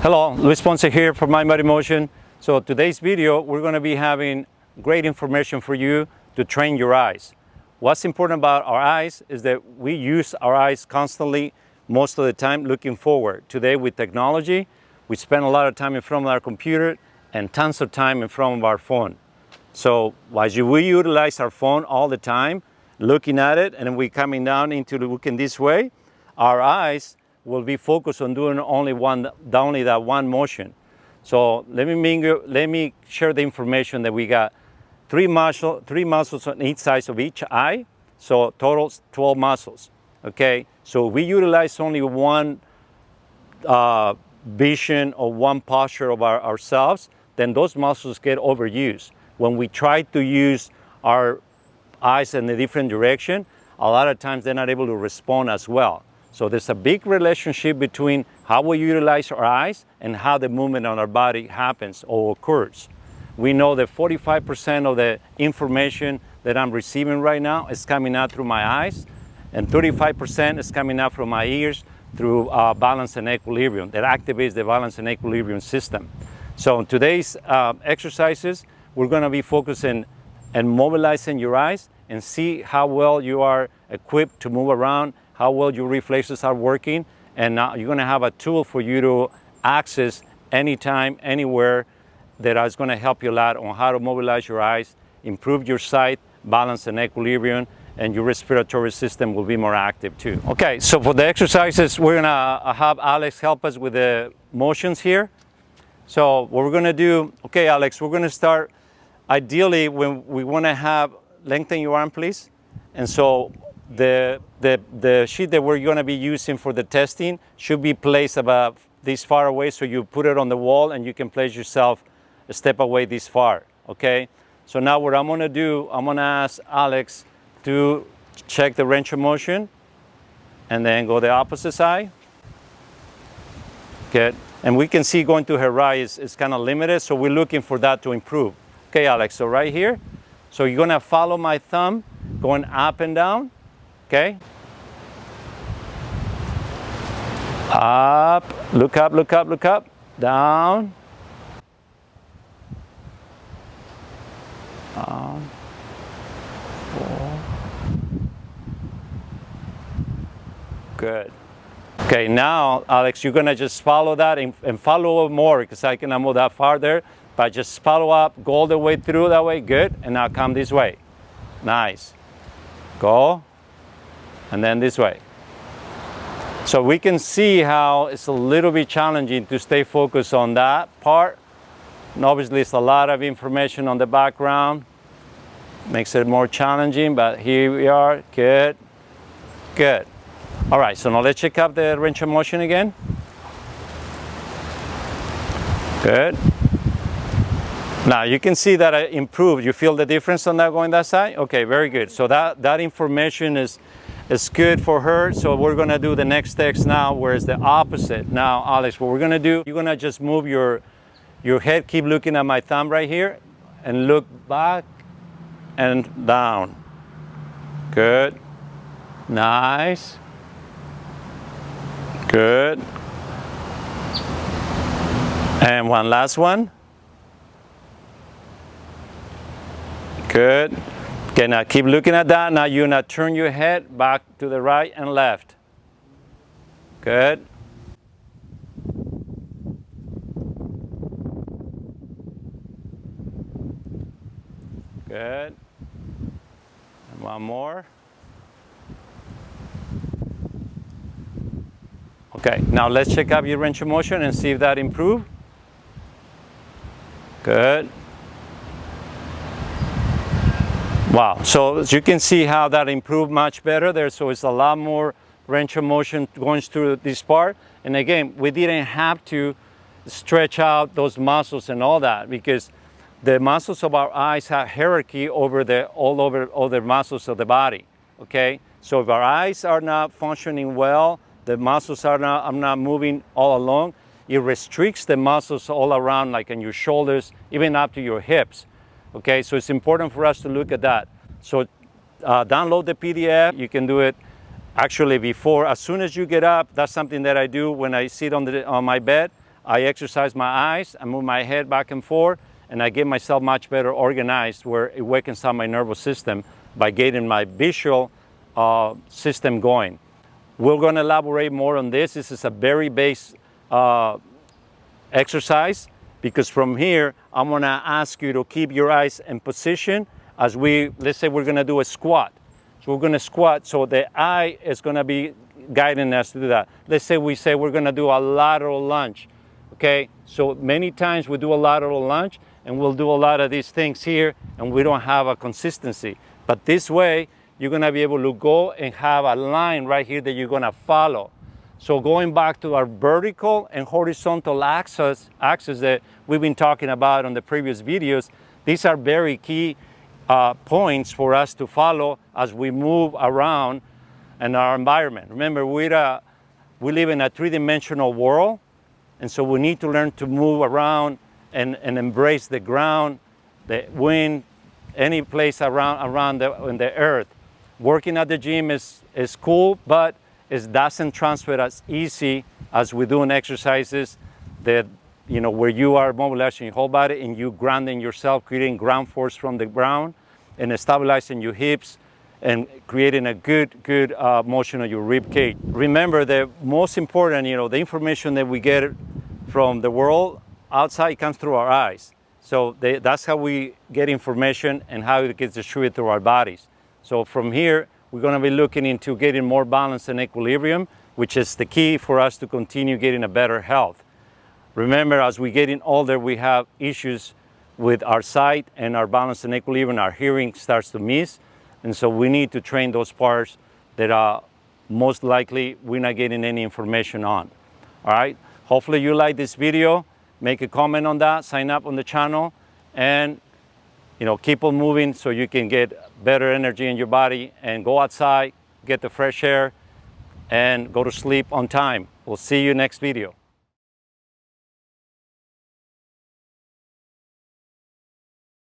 Hello, Luis Ponce here from My Body Motion. So today's video, we're going to be having great information for you to train your eyes. What's important about our eyes is that we use our eyes constantly, most of the time looking forward. Today with technology, we spend a lot of time in front of our computer and tons of time in front of our phone. So while we utilize our phone all the time, looking at it, and we're coming down into looking this way, our eyes will be focused on doing only that one motion. So let me share the information that we got. Three muscles on each side of each eye, so total 12 muscles. Okay, so we utilize only one vision or one posture of ourselves, then those muscles get overused. When we try to use our eyes in a different direction, a lot of times they're not able to respond as well. So there's a big relationship between how we utilize our eyes and how the movement on our body happens or occurs. We know that 45% of the information that I'm receiving right now is coming out through my eyes, and 35% is coming out from my ears through balance and equilibrium. That activates the balance and equilibrium system. So in today's exercises, we're going to be focusing and mobilizing your eyes and see how well you are equipped to move around, how well your reflexes are working, and now you're going to have a tool for you to access anytime, anywhere, that is going to help you a lot on how to mobilize your eyes, improve your sight, balance and equilibrium, and your respiratory system will be more active too. Okay, so for the exercises, we're going to have Alex help us with the motions here. So what we're going to do, okay Alex, we're going to start, ideally when we want to have, lengthen your arm please, and so the sheet that we're going to be using for the testing should be placed about this far away, so you put it on the wall and you can place yourself a step away this far. Okay, so now what I'm going to do, I'm going to ask Alex to check the range of motion and then go the opposite side. Good, and we can see going to her right is kind of limited, so we're looking for that to improve. Okay Alex, so right here, so you're going to follow my thumb going up and down. Okay, up, look up, look up, look up, down, down, 4, good. Okay, now Alex, you're gonna just follow that and follow more, because I cannot move that farther, but just follow up, go all the way through that way, good, and now come this way, nice, go. And then this way. So we can see how it's a little bit challenging to stay focused on that part. And obviously it's a lot of information on the background. Makes it more challenging, but here we are, good, good. All right, so now let's check out the range of motion again. Good. Now you can see that I improved. You feel the difference on that going that side? Okay, very good. So that information is good for her. So we're gonna do the next text now, where it's the opposite. Now, Alex, what we're gonna do, you're gonna just move your head, keep looking at my thumb right here, and look back and down. Good, nice, good. And one last one. Good. Okay, now keep looking at that. Now you're gonna turn your head back to the right and left. Good. Good. And one more. Okay, now let's check out your range of motion and see if that improved. Good. Wow, so as you can see how that improved much better there, so it's a lot more range of motion going through this part. And again, we didn't have to stretch out those muscles and all that, because the muscles of our eyes have hierarchy over all the muscles of the body. Okay, so if our eyes are not functioning well, the muscles are not moving all along, it restricts the muscles all around, like in your shoulders, even up to your hips. Okay, so it's important for us to look at that. So download the PDF. You can do it actually before, as soon as you get up. That's something that I do when I sit on my bed. I exercise my eyes, I move my head back and forth, and I get myself much better organized where it wakens up my nervous system by getting my visual system going. We're going to elaborate more on this. This is a very base exercise, because from here, I'm going to ask you to keep your eyes in position as let's say we're going to do a squat. So we're going to squat, so the eye is going to be guiding us to do that. Let's say we're going to do a lateral lunge. Okay, so many times we do a lateral lunge and we'll do a lot of these things here and we don't have a consistency. But this way, you're going to be able to go and have a line right here that you're going to follow. So going back to our vertical and horizontal axis that we've been talking about on the previous videos, these are very key points for us to follow as we move around in our environment. Remember, we live in a three-dimensional world, and so we need to learn to move around and embrace the ground, the wind, any place around the earth. Working at the gym is cool, but it doesn't transfer as easy as we do in exercises that, where you are mobilizing your whole body and you grounding yourself, creating ground force from the ground and stabilizing your hips and creating a good motion of your rib cage. Remember, the most important, the information that we get from the world outside comes through our eyes. So that's how we get information and how it gets distributed through our bodies. So from here, we're going to be looking into getting more balance and equilibrium, which is the key for us to continue getting a better health. Remember, as we're getting older, we have issues with our sight and our balance and equilibrium. Our hearing starts to miss. And so we need to train those parts that are most likely we're not getting any information on. All right. Hopefully you like this video. Make a comment on that, sign up on the channel, and keep on moving so you can get better energy in your body and go outside, get the fresh air, and go to sleep on time. We'll see you next video.